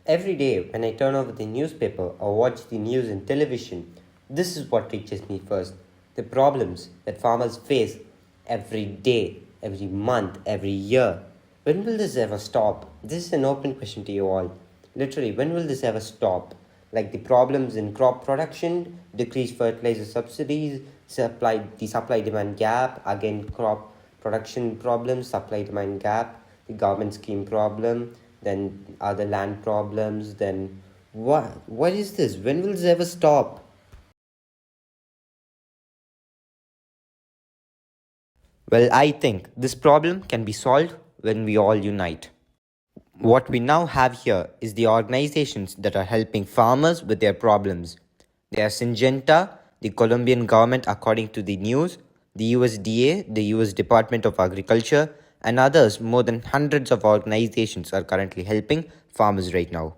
Every day when I turn over the newspaper or watch the news in television, this is what reaches me first. The problems that farmers face every day, every month, every year. When will this ever stop? This is an open question to you all. Literally, when will this ever stop? Like the problems in crop production, decreased fertilizer subsidies, the supply demand gap, again crop production problems, supply demand gap, the government scheme problem, then other land problems, then what is this? When will this ever stop? Well, I think this problem can be solved when we all unite. What we now have here is the organizations that are helping farmers with their problems. They are Syngenta, the Colombian government according to the news, the USDA, the US Department of Agriculture, and others. More than hundreds of organizations are currently helping farmers right now.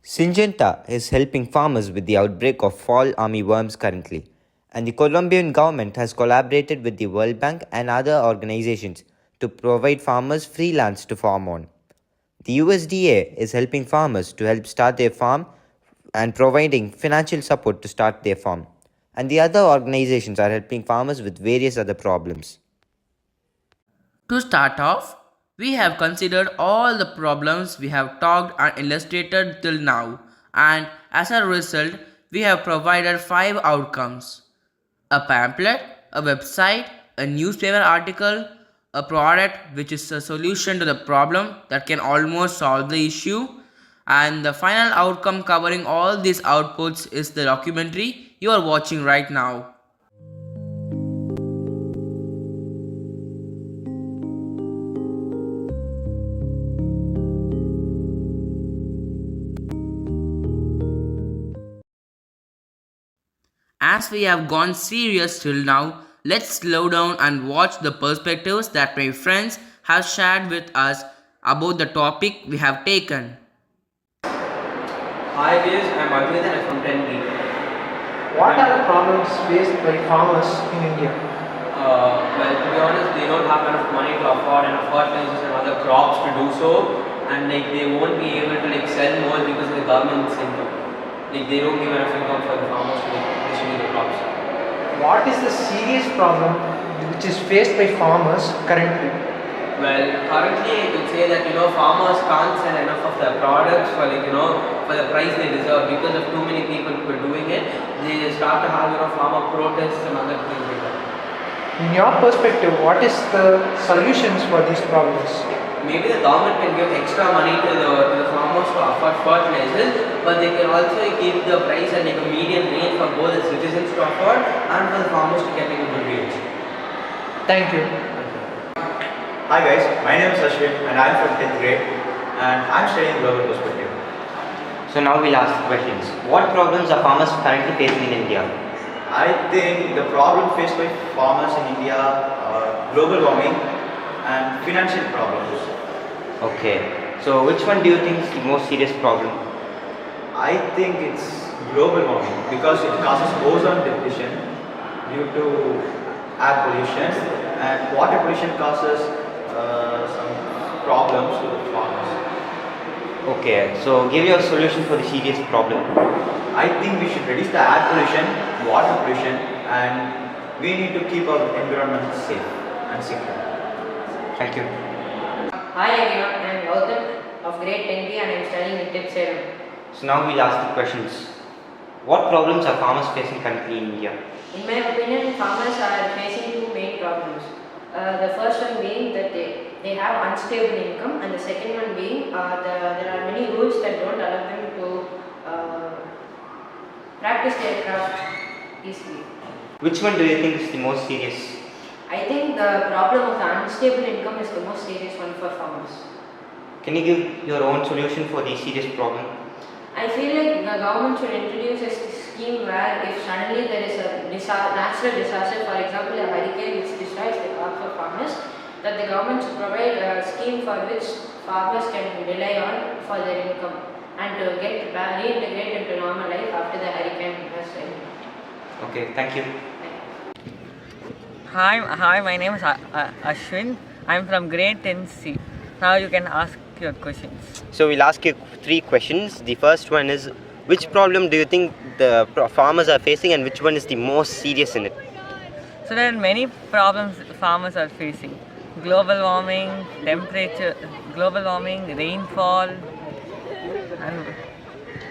Syngenta is helping farmers with the outbreak of fall armyworms currently, and the Colombian government has collaborated with the World Bank and other organizations to provide farmers free lands to farm on. The USDA is helping farmers to help start their farm and providing financial support to start their farm. And the other organizations are helping farmers with various other problems. To start off, we have considered all the problems we have talked and illustrated till now, and as a result, we have provided 5 outcomes: a pamphlet, a website, a newspaper article, a product which is a solution to the problem that can almost solve the issue, and the final outcome covering all these outputs is the documentary you are watching right now. As we have gone serious till now, let's slow down and watch the perspectives that my friends have shared with us about the topic we have taken. Hi guys, I'm Advait and I'm from 10B. What are the problems faced by farmers in India? Well, to be honest, they don't have enough money to afford enough fertilizers and other crops to do so, and like they won't be able to like sell more because of the government's income. Like they don't give enough income for the farmers to like distribute the crops. What is the serious problem which is faced by farmers currently? Well, currently I could say that farmers can't sell enough of their products for for the price they deserve because of too many people who are doing it. They start to have farmer protests and other things like that. In your perspective, what is the solutions for these problems? Maybe the government can give extra money to the farmers to afford fertilizers, but they can also keep the price at like a median range for both the citizens to afford and for the farmers to get like a good wage. Thank you. Hi guys, my name is Ashwin and I'm from 10th grade and I'm studying global perspective. So now we'll ask questions. What problems are farmers currently facing in India? I think the problem faced by farmers in India are global warming and financial problems. Okay. So which one do you think is the most serious problem? I think it's global warming because it causes ozone depletion due to air pollution and water pollution causes some problems to the farmers. Okay, so give your solution for the serious problem. I think we should reduce the air pollution, water pollution, and we need to keep our environment safe and secure. Thank you. Hi everyone, I am Gautam of grade 10B and I am studying in TIP 7. So now we'll ask the questions. What problems are farmers facing currently in India? In my opinion, farmers are facing 2 main problems. The first one being that they have unstable income, and the second one being there are many rules that don't allow them to practice their craft easily. Which one do you think is the most serious? I think the problem of the unstable income is the most serious one for farmers. Can you give your own solution for the serious problem? I feel like the government should introduce a scheme where if suddenly there is a natural disaster, for example a hurricane which destroys the crops of farmers, that the government should provide a scheme for which farmers can rely on for their income and to get reintegrate into normal life after the hurricane has ended. Okay, thank you. Hi, my name is Ashwin. I'm from grade 10C. Now you can ask ask your questions. So we'll ask you 3 questions. The first one is, which problem do you think the farmers are facing, and which one is the most serious in it? So there are many problems farmers are facing: global warming, rainfall,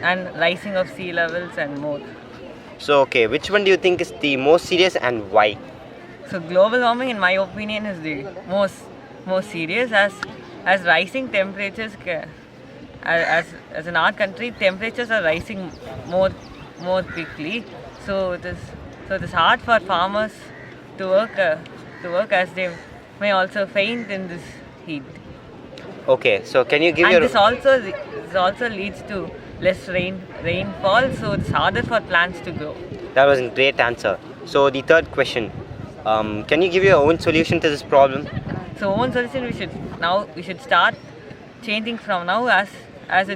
and rising of sea levels and more. So okay, which one do you think is the most serious and why? So global warming, in my opinion, is the most serious, as rising temperatures as in our country, temperatures are rising more quickly. So it is hard for farmers to work, as they may also faint in this heat. Okay, so can you give And your... this also leads to less rainfall, so it's harder for plants to grow. That was a great answer. So the third question, can you give your own solution to this problem? So one solution, we should start changing from now, as we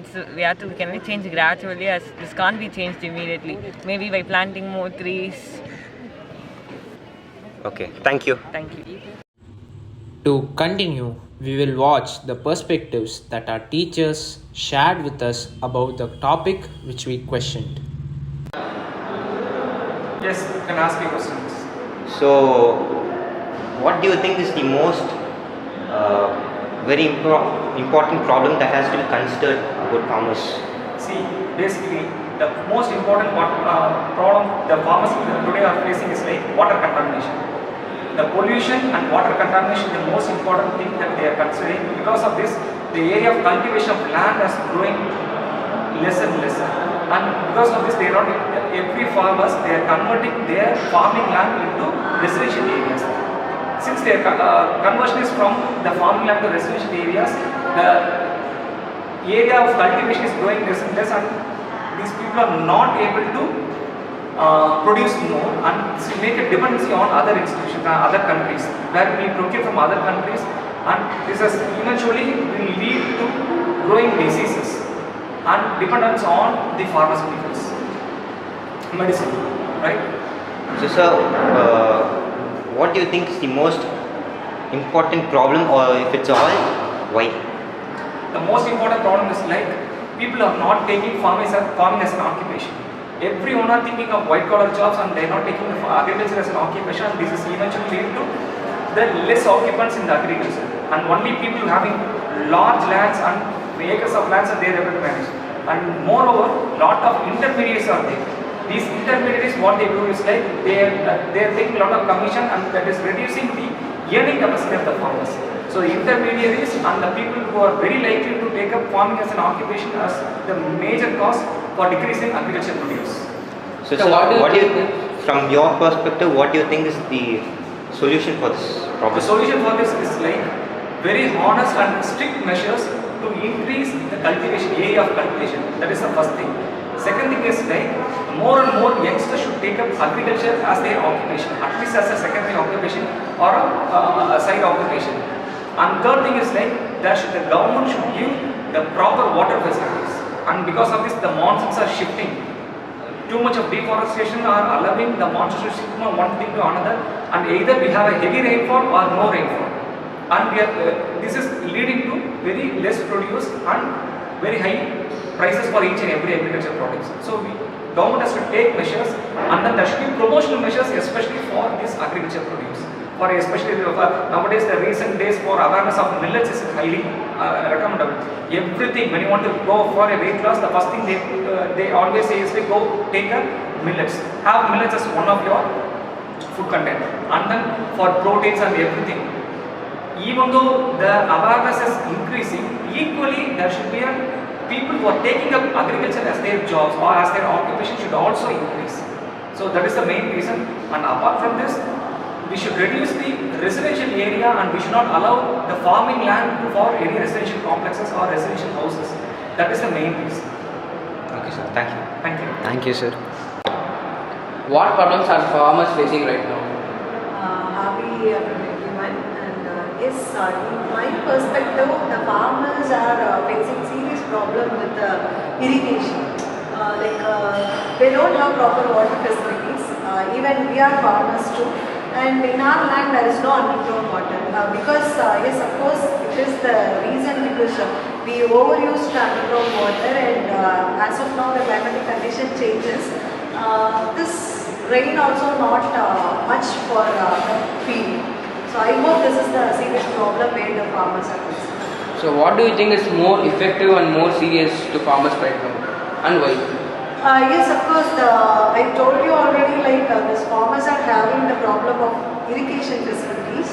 can only change gradually, as this can't be changed immediately. Maybe by planting more trees. Okay, thank you. Thank you. To continue, we will watch the perspectives that our teachers shared with us about the topic which we questioned. Yes, you can ask me questions. So, what do you think is the most very important problem that has to be considered about farmers? See, basically, the most important problem the farmers today are facing is like water contamination. The pollution and water contamination is the most important thing that they are considering. Because of this, the area of cultivation of land is growing less and less. And because of this, every farmers, they are converting their farming land into residential areas. Since their conversion is from the farming land to residential areas, the area of cultivation is growing less and less, and these people are not able to produce more and make a dependency on other institutions, other countries, where we procure from other countries, and this has eventually will lead to growing diseases and dependence on the pharmaceuticals, medicine, right? So, sir, what do you think is the most important problem, or if it's all, why? The most important problem is like people are not taking farming as an occupation. Everyone are thinking of white collar jobs, and they are not taking agriculture as an occupation, and this is eventually leading to the less occupants in the agriculture, and only people having large lands and acres of lands are they are able to manage. And moreover, lot of intermediaries are there. These intermediaries, what they do is like they are taking a lot of commission, and that is reducing the earning capacity of the farmers. So the intermediaries and the people who are very likely to take up farming as an occupation as the major cause for decreasing agricultural produce. So, sir, what do you think, from your perspective, what do you think is the solution for this problem? The solution for this is like very honest and strict measures to increase the cultivation, area of cultivation. That is the first thing. Second thing is like more and more youngsters should take up agriculture as their occupation, at least as a secondary occupation or a side occupation. And third thing is like the government should give the proper water facilities. And because of this, the monsoons are shifting. Too much of deforestation are allowing the monsoons to shift from one thing to another, and either we have a heavy rainfall or no rainfall. And this is leading to very less produce and very high prices for each and every agricultural products. So government has to take measures, and then there should be promotional measures, especially for this agricultural produce. For especially nowadays, the recent days for awareness of millets is highly recommendable. Everything, when you want to go for a weight loss, the first thing they always say is like, go take a millets. Have millets as one of your food content, and then for proteins and everything. Even though the awareness is increasing, equally there should be people who are taking up agriculture as their jobs or as their occupation should also increase. So that is the main reason. And apart from this, we should reduce the residential area, and we should not allow the farming land for any residential complexes or residential houses. That is the main reason. Okay, sir. Thank you. Thank you. Thank you, sir. What problems are farmers facing right now? Happy everyone, and yes, in my perspective, the farmers are facing serious problem with irrigation. They don't have proper water facilities. Even we are farmers too. And in our land there is no underground water because yes, of course, it is the reason because we overuse underground water, and as of now the climatic condition changes. This rain also not much for the field. So I hope this is the serious problem where the farmers are facing. So what do you think is more effective and more serious to farmers right now, and why? Yes, of course. I told you already, like these farmers are having the problem of irrigation facilities.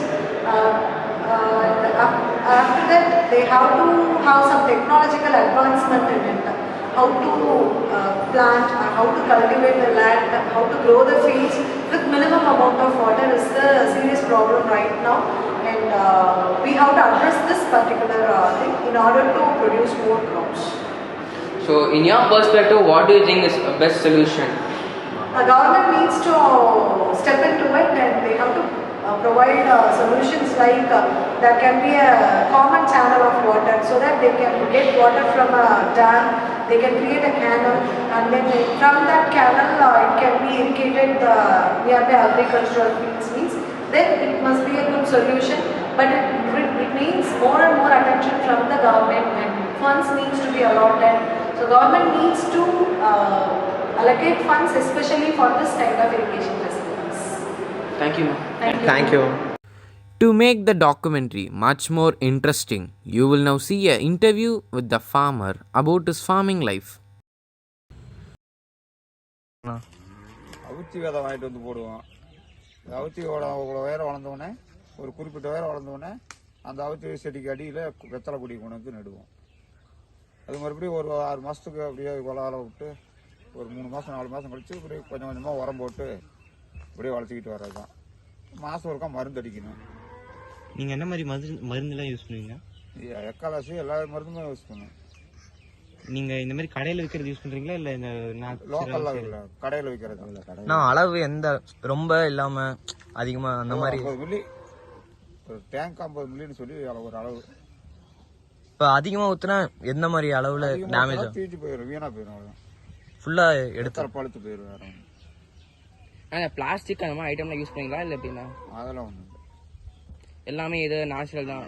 After that, they have to have some technological advancement in it. How to plant, how to cultivate the land, how to grow the fields with minimum amount of water is the serious problem right now. And we have to address this particular thing in order to produce more crops. So in your perspective, what do you think is the best solution? The government needs to step into it, and they have to provide solutions like there can be a common channel of water so that they can get water from a dam, they can create a canal, and then from that canal it can be irrigated nearby agricultural fields. Means then it must be a good solution, but it needs more and more attention from the government, and funds needs to be allotted. So government needs to allocate funds especially for this kind of irrigation facilities. Thank you. Thank you. To make the documentary much more interesting, you will now see an interview with the farmer about his farming life. அவுத்தி விதை வாங்கிட்டு வந்து போடுவோம். அவுத்தியோட உயரம் வளர்ந்தோடனே ஒரு குறிப்பிட்ட உயரம் வளர்ந்தோடனே அந்த அவுத்தி செடிக்கு அடியில் வெத்தலை கொடி கொண்டு வந்து நடுவோம். அது மறுபடியும் ஒரு 6 மாதத்துக்கு அப்படியே கொலால விட்டு ஒரு 3 மாதம் 4 மாதம் கழிச்சு இப்படி கொஞ்சம் கொஞ்சமாக உரம் போட்டு இப்படியே வளர்த்திக்கிட்டு வர்றது தான். மாதம் ஒருக்கா மருந்து அடிக்கணும். நீங்கள் என்ன மாதிரி மருந்துலாம் யூஸ் பண்ணுவீங்க? எக்காலாசி எல்லா மருந்துமே யூஸ் பண்ணுவோம். நீங்கள் இந்த மாதிரி கடையில் விற்கிறது யூஸ் பண்ணுறீங்களா இல்லை இந்த லோக்கலில் இல்லை, கடையில் விற்கிறது. நான் அளவு எந்த ரொம்ப இல்லாமல் அதிகமாக அந்த மாதிரி 50 மில்லி ஒரு டேங்க் 50 மில்லின்னு சொல்லி ஒரு அளவு. இப்போ அதிகமாக ஊற்றுனா எந்த மாதிரி அளவில் டேமேஜ் ஆகும்? தீஞ்சு போயிடும், வீணாக போயிடும். அவ்வளோ ஃபுல்லாக எடுத்து பழுத்து போயிடும். வேற ஆனால் பிளாஸ்டிக் அந்த மாதிரி ஐட்டம்லாம் யூஸ் பண்ணீங்களா இல்லை எப்படின்னா? அதெல்லாம் ஒன்றும் இல்லை, எல்லாமே இது நேச்சுரல் தான்,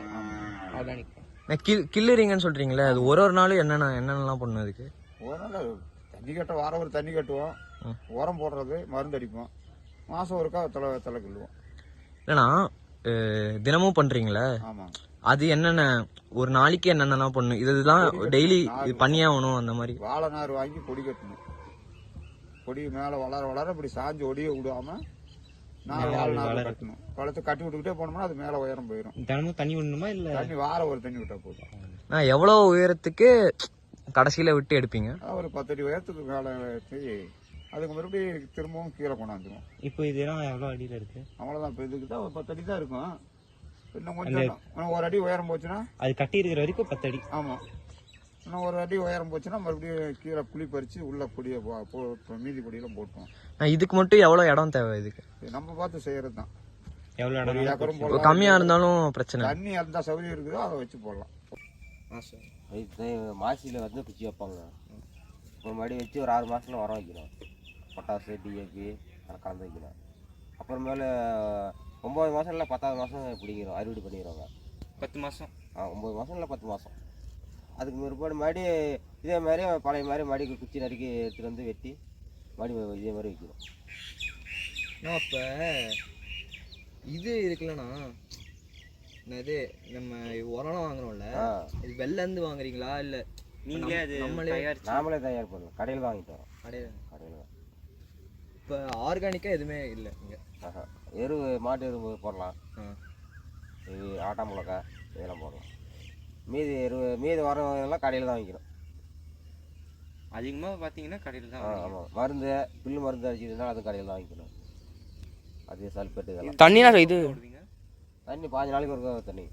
ஆர்கானிக். கில்லுறீங்கன்னு சொல்கிறீங்களே, அது ஒரு நாளும் என்னென்னலாம் பண்ணும் அதுக்கு? ஒரு நாள் தண்ணி கட்ட வாரம் ஒரு தண்ணி கட்டுவோம், உரம் போடுறது, மருந்து அடிப்போம், மாதம் ஒருக்கா தலை கிள்ளுவோம். இல்லைண்ணா தினமும் பண்ணுறீங்களே, ஆமாம். அது என்னென்ன ஒரு நாளைக்கு என்னென்னலாம் பண்ணும்? இதுதான் டெய்லி பண்ணியே ஆகணும் அந்த மாதிரி? வாழை நார் வாங்கி கொடி கட்டணும். கொடி மேலே வளர வளர இப்படி சாஞ்சு ஒடிய விடாம வாழை நார் கட்டணும். வளர்த்து கட்டி விட்டுக்கிட்டே போனோம்னா அது மேலே உயரம் போயிடும். தினமும் தண்ணி விடணுமா இல்லை தண்ணி வாரம் ஒரு தண்ணி விட்டா போதும். எவ்வளோ உயரத்துக்கு கடைசியில் விட்டு எடுப்பீங்க? ஒரு 10 அடி உயரத்துக்கு மேலே வச்சு அதுக்கு மறுபடியும் திரும்பவும் கீழே கொண்டாந்துருவோம். இப்போ இதெல்லாம் எவ்வளோ அடியில் இருக்கு? அவ்வளோதான். இப்போ இதுக்கு தான் ஒரு 10 அடி தான் இருக்கும். இன்னும் கொஞ்சம் ஒரு அடி உயரம் போச்சுன்னா அது கட்டி இருக்கிற வரைக்கும் 10 அடி. ஆமாம். இன்னும் ஒரு அடி உயரம் போச்சுன்னா மறுபடியும் கீழே குழி பறித்து உள்ள பொடியை மீதி பொடியெல்லாம் போட்டோம். இதுக்கு மட்டும் எவ்வளோ இடம் தேவை? இதுக்கு நம்ம பார்த்து செய்யறது தான். எவ்வளோ இடம்? ஏக்கரும் போடலாம், கம்மியாக இருந்தாலும் பிரச்சனை. தண்ணி எந்த சௌகரியம் இருக்குதோ அதை வச்சு போடலாம். மாசியில் வந்து குச்சி வைப்பாங்க. ஒரு மடி வச்சு ஒரு 6 மாதத்துல உரம் வைக்கணும். பொட்டாசு, டிஏபி கலந்து வைக்கணும். அப்புறமேல 9 மாதம் இல்லை 10வது மாதம் பிடிக்கிறோம், அறுவடை பண்ணிடுவாங்க. 10 மாதம்? 9 மாதம் இல்லை 10 மாதம். அதுக்கு பிற்பாடு மறுபடி இதே மாதிரி பழைய மாதிரி மடிக்கு குச்சி நறுக்கி எடுத்துகிட்டு வந்து வெட்டி மடி இதே மாதிரி வைக்கணும். இப்போ இது இருக்குல்லண்ணா, இது நம்ம உரம் வாங்குறோம்ல, இது வெளிலேருந்து வாங்குறீங்களா இல்லை நீங்களே? அது நாமளே தயார் பண்ணலாம், கடையில் தான் வாங்கிட்டு வரோம். கடையில் தான். இப்போ ஆர்கானிக்காக எதுவுமே இல்லை இங்கே? மாட்டு எரு போடலாம், இது ஆட்டா மிளகா இதெல்லாம் போடலாம். மீதி வரவங்கெல்லாம் கடையில் தான் வாங்கிக்கணும். அதிகமாக பார்த்தீங்கன்னா கடையில் தான். ஆமாம். மருந்து புல்லு மருந்து அடிச்சதுனால அதுவும் கடையில் தான் வாங்கிக்கணும். அது சல்பேட்டு இதெல்லாம். தண்ணினா இது தண்ணி 5 நாளைக்கு ஒரு தண்ணி.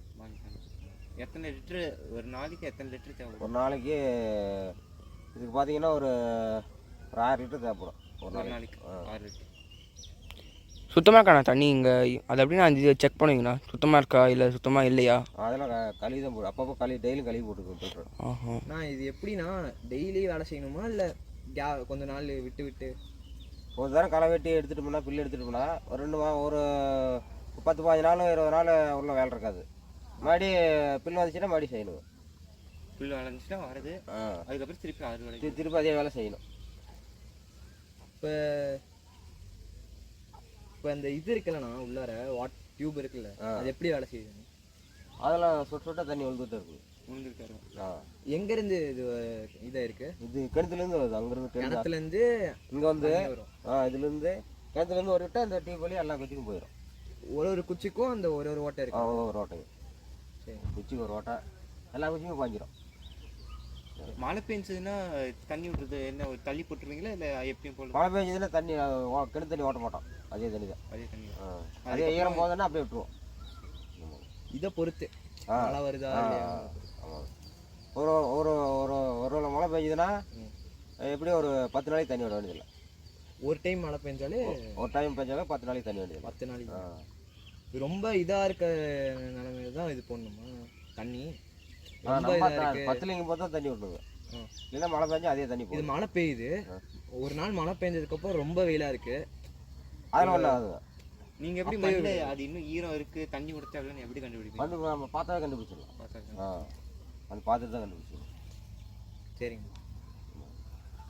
எத்தனை லிட்டரு ஒரு நாளைக்கு? எத்தனை லிட்டர் தேவைப்படும்? ஒரு நாளைக்கு இதுக்கு பார்த்தீங்கன்னா ஒரு 6 லிட்டர் தேவைப்படும் ஒரு நாளைக்கு. 6 லிட்டர். சுத்தமாக இருக்காண்ணா தண்ணி இங்கே? அது எப்படின்னா இது செக் பண்ணுவீங்கண்ணா, சுத்தமாக இருக்கா இல்லை சுத்தமாக இல்லையா? அதெல்லாம் கழுவி தான் போடும். அப்பப்போ டெய்லியும் கழுவி போட்டுருக்கோம். நான் இது எப்படின்னா டெய்லி வேலை செய்யணுமா இல்லை கொஞ்ச நாள் விட்டு விட்டு? ஒரு தரம் களை வெட்டி எடுத்துகிட்டு புல்லு எடுத்துகிட்டு போனால் ஒரு 10-15 நாள் 20 நாள் உள்ள வேலை இருக்காது. மறுபடி புல்லு வந்துச்சுன்னா மறுபடி செய்யணும். புல் வளர்ந்துச்சுன்னா வரது, அதுக்கப்புறம் திருப்பி அறுவடை திருப்பி அதே வேலை செய்யணும். இப்போ இப்போ அந்த இது இருக்குல்லண்ணா உள்ளார டியூப் இருக்குல்ல, அது எப்படி வேலை செய்யுது? அதெல்லாம் சொட்ட தண்ணி விழுந்துட்டு இருக்குது. எங்கேருந்து இது இதாக இருக்கு? இது கிணத்துலேருந்து வருது. அங்கேருந்து கிணத்துலேருந்து இங்கே வந்து இதுலேருந்து கிணத்துலேருந்து ஒரு விட்டு அந்த டியூப் வழி எல்லா குச்சிக்கும் போயிடும். ஒரு குச்சிக்கும் அந்த ஒரு ஓட்டை இருக்கு. ஒரு ஓட்டை, சரி, குச்சிக்கு ஒரு ஓட்டை, எல்லா குச்சிக்கும் பாஞ்சிடும். மழை பெஞ்சதுன்னா தண்ணி விட்டுறது என்ன தள்ளி போட்டுருவீங்களா இல்லை எப்பயும் போல? மழை பெஞ்சதுன்னா தண்ணி கிணத்து தண்ணி ஓட்ட மாட்டோம். அதே தண்ணி தான். அதே தண்ணி அதே ஈரம் போதுன்னா அப்படியே விட்டுருவோம். இதை பொறுத்து மழை வருதா இல்லையா? ஒரு ஒரு ஒரு ஒரு மழை பெஞ்சதுன்னா எப்படியும் ஒரு 10 நாளைக்கு தண்ணி விட வேண்டியதில்லை. ஒரு டைம் மழை பெஞ்சாலே ஒரு டைம் பெஞ்சாலே 10 நாளைக்கு தண்ணி வேண்டியது. 10 நாளைக்கு ரொம்ப இதாக இருக்க நிலைமையில தான் இது பண்ணணுமா தண்ணி? 10லிங்க போது தண்ணி விடணுங்க. இல்லைன்னா மழை பெஞ்சா அதே தண்ணி. இது மழை பெய்யுது, ஒரு நாள் மழை பெஞ்சதுக்கப்புறம் ரொம்ப வெயிலாக இருக்கு, அதெல்லாம் ஒன்றும் ஆகுது. நீங்கள் எப்படி மண்ணு அது இன்னும் ஈரம் இருக்குது தண்ணி கொடுத்தா எப்படி கண்டுபிடிப்பீங்க? வந்து நம்ம பார்த்தாவே கண்டுபிடிச்சிடலாம். அது பார்த்துட்டு தான் கண்டுபிடிச்சிடலாம். சரிங்க.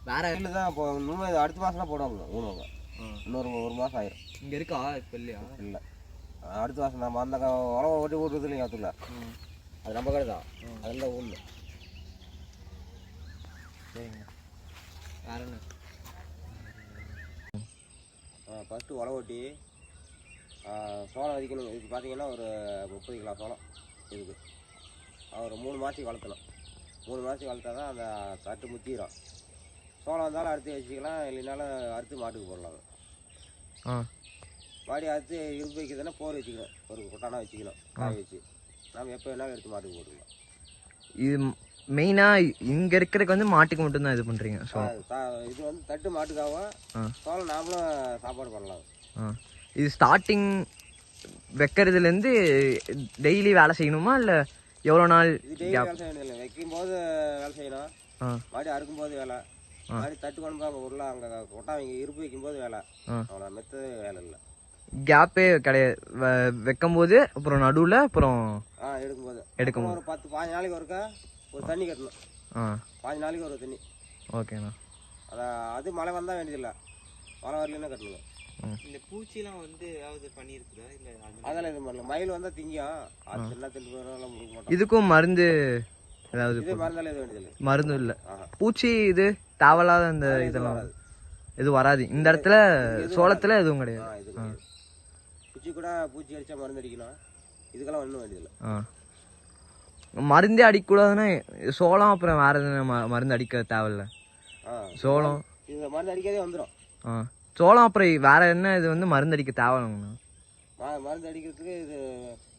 வேற இல்லை தான் இப்போ இன்னும் அடுத்த மாதம்லாம் போடுவாங்க ஊனுவாங்க. இன்னொரு 1 மாதம் ஆயிரும். இங்கே இருக்கா இப்போ இல்லையா? இல்லை, அடுத்த மாதம் நம்ம அந்த உழவை ஓட்டி ஓட்டுறது இல்லைங்க. அதுல அது நம்ம கடை தான், அதெல்லாம் ஊன்னு. சரிங்க. வேற என்ன? ஃபஸ்ட்டு உழவை ஓட்டி சோளம் விதிக்கணும். இதுக்கு பார்த்தீங்கன்னா ஒரு 30 கிலோ சோளம் இதுக்கு ஒரு 3 மாதத்துக்கு வளர்த்தணும். 3 மாதத்துக்கு வளர்த்தா தான் அந்த தட்டு முத்திடும். சோளம் வந்தாலும் அறுத்து வச்சுக்கலாம், இல்லைனாலும் அறுத்து மாட்டுக்கு போடலாம். மாடி அறுத்து இரும்பு வைக்கிறதுனா போர் வச்சுக்கணும், ஒரு கொட்டானா வச்சுக்கணும், காய வச்சு நம்ம எப்போ வேணாலும் எடுத்து மாட்டுக்கு போட்டுக்கலாம். இது மெயினாக இங்கே இருக்கிறதுக்கு வந்து மாட்டுக்கு மட்டும்தான் இது பண்ணுறீங்க? இது வந்து தட்டு மாட்டுக்காகவும் சோளம் நாமளும் சாப்பாடு பண்ணலாம். இது ஸ்டார்டிங் வைக்கிறதுலேருந்து டெய்லி வேலை செய்யணுமா இல்லை எவ்வளோ நாள்? இது டெய்லி வேலை செய்யணும் இல்லை, வைக்கும்போது வேலை செய்யணும், மாடி அறுக்கும்போது வேலை, மாடி தட்டு கொண்டு அங்கே உள்ள அங்கே கொட்டா இங்கே இருப்பு வைக்கும்போது வேலை, அவ்வளோ மெத்த வேலை இல்லை. கேப்பே கிடையாது, வைக்கும்போது அப்புறம் நடுவில் அப்புறம் எடுக்கும்போது ஒரு 10-15 நாளைக்கு ஒருக்கா ஒரு தண்ணி கட்டணும். 15 நாளைக்கு ஒரு தண்ணி. ஓகேண்ணா. அது மழை வந்தால் வேண்டியதில்லை, மழை வரலன்னா கட்டணும். இந்த பூச்சிலாம் வந்து ஏதாவது பண்ணியிருக்குதா இல்லை? அதெல்லாம் எதுவும் பண்ணல. மயில் வந்தால் திங்கும், அது எல்லாம் திண்டு போகிறதெல்லாம் முடிக்க மாட்டோம். இதுக்கும் மருந்து ஏதாவது? இது மருந்தாலும் எதுவும் வேண்டியதில்லை. மருந்து இல்லை. பூச்சி இது தேவையில்லாத இந்த இதெல்லாம் எதுவும் வராது இந்த இடத்துல. சோளத்தில் எதுவும் கிடையாது. பூச்சி கூட பூச்சி அடித்தா மருந்து அடிக்கணும், இதுக்கெல்லாம் ஒன்றும் வேண்டியதில்லை. மருந்தே அடிக்கக்கூடாதுன்னா சோளம் அப்புறம் வேற எதுவும் மருந்து அடிக்க தேவையில்ல? சோளம் இது மருந்து அடிக்காதே வந்துடும். சோளம் அப்புறம் வேற என்ன இது வந்து மருந்து அடிக்க தேவையில்லைங்கண்ணா? மருந்து அடிக்கிறதுக்கு இது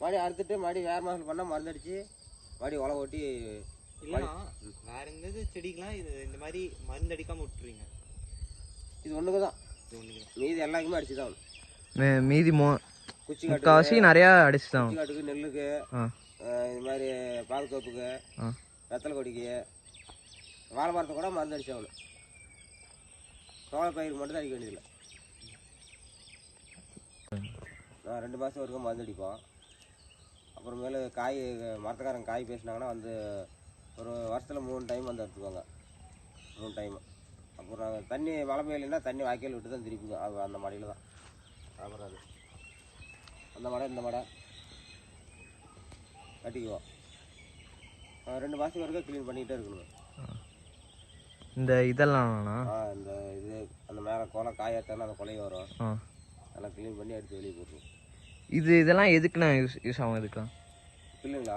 மாடி அறுத்துட்டு மாடி வேற மாதம் பண்ணால் மருந்து அடித்து மாடி உழவு ஓட்டி. இல்லைன்னா வேற எந்த செடிக்கெலாம் இது இந்த மாதிரி மருந்து அடிக்காமல் விட்டுருவீங்க? இது ஒன்றுக்கு தான், மீதி எல்லாருக்குமே அடிச்சு தான். மீதி குச்சி காசி நிறையா அடிச்சு தான். குச்சி காட்டுக்கு, நெல்லுக்கு, இது மாதிரி பாதுகாப்புக்கு, வெத்தலை கொடிக்கு, வாழை மரத்தை கூட மருந்து அடிச்சாகணும். சோள பயிருக்கு மட்டும் தான் அடிக்க வேண்டியதில்லை. 2 மாதம் வரைக்கும் மருந்து அடிப்போம். அப்புறமேலு காய் மரத்துக்காரங்க காய் பேசினாங்கன்னா வந்து ஒரு வருஷத்தில் 3 டைம் வந்து எடுத்துக்குவாங்க. 3 டைம். அப்புறம் தண்ணி மழை பெய்யலைன்னா தண்ணி வாய்க்கால் விட்டு தான் திருப்பிக்கும். அந்த மாடியில் தான் அப்புறம் அது அந்த மாடை இந்த மாடை கட்டிக்குவோம். 2 மாதத்துக்கு வரைக்கும் க்ளீன் பண்ணிக்கிட்டே இருக்கணும். இந்த இதெல்லாம் இந்த இது அந்த மேலே கொலை காயத்தானே அந்த கொலையை வரும், அதெல்லாம் க்ளீன் பண்ணி எடுத்து வெளியே போட்டுருவோம். இதெல்லாம் எதுக்குண்ணா யூஸ் ஆகும்? இதுக்கெல்லாம் பில்லுங்களா?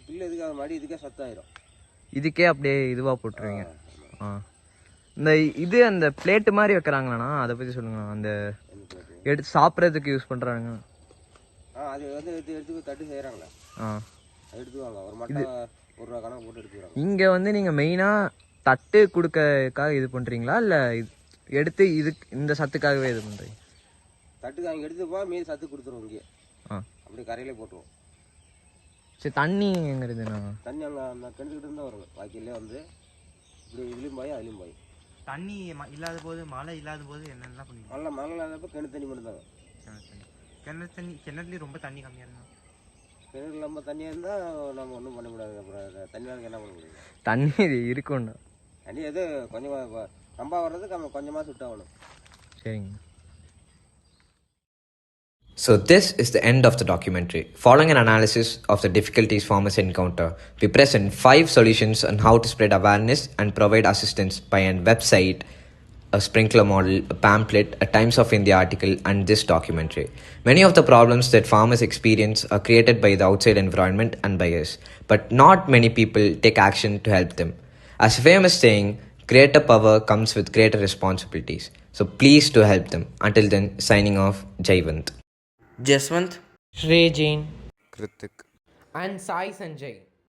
பில்லு எதுக்கு? அது மாடி இதுக்கே சத்தாயிரும். இதுக்கே அப்படியே இதுவாக போட்டுருவீங்க? இந்த இது அந்த பிளேட்டு மாதிரி வைக்கிறாங்களாண்ணா, அதை பற்றி சொல்லுங்கண்ணா. அந்த எடுத்து சாப்பிட்றதுக்கு யூஸ் பண்ணுறாங்க. அது வந்து எடுத்து தட்டு செய்கிறாங்களே, எடுத்துவாங்க. ஒரு மட்டை 1 ரூபா கணக்கு போட்டு எடுத்துக்கிறாங்க. இங்கே வந்து நீங்கள் மெயினாக தட்டு கொடுக்கறதுக்காக இது பண்ணுறீங்களா இல்லை எடுத்து இதுக்கு இந்த சத்துக்காகவே இது பண்ணுறீங்க? தட்டுக்கு அங்கே எடுத்துப்போ மீதி சத்து கொடுத்துருவோம். இங்கே அப்படி கரையிலே போட்டுருவோம். சரி, தண்ணி எங்கே இருக்குதுண்ணா? தண்ணி அங்கே அந்த கிணத்துக்கிட்ட இருந்தால் வருங்க. வாய்க்கிலே வந்து இப்படி இதுலேயும் போய் அதுலேயும் போய். தண்ணி இல்லாத போது, மழை இல்லாத போது என்னென்னலாம் பண்ணுவீங்க? மழை இல்லாதப்போ கிணத்து தண்ணி மட்டும்தாங்க. கிணறு தண்ணி. கிணத்துலேயும் ரொம்ப தண்ணி கம்மியாக இருந்தா கிணறு நம்ம தண்ணியாக இருந்தால் நம்ம ஒன்றும் பண்ண முடியாது. அப்புறம் தண்ணியாக என்ன பண்ண முடியும்? தண்ணி இருக்கும்ண்ணா. தண்ணி எது கொஞ்சமாக ரொம்ப வர்றதுக்கு நம்ம கொஞ்சமாக சுட்டாகணும். சரிங்க. So this is the end of the documentary. Following an analysis of the difficulties farmers encounter, we present 5 solutions on how to spread awareness and provide assistance by a website, a sprinkler model, a pamphlet, a Times of India article, and this documentary. Many of the problems that farmers experience are created by the outside environment and by us, but not many people take action to help them. As a famous saying, greater power comes with greater responsibilities. So please do help them. Until then, signing off, Jaiwant. Jaswant, Shrey Jain, Kritik. and Sai Sanjay.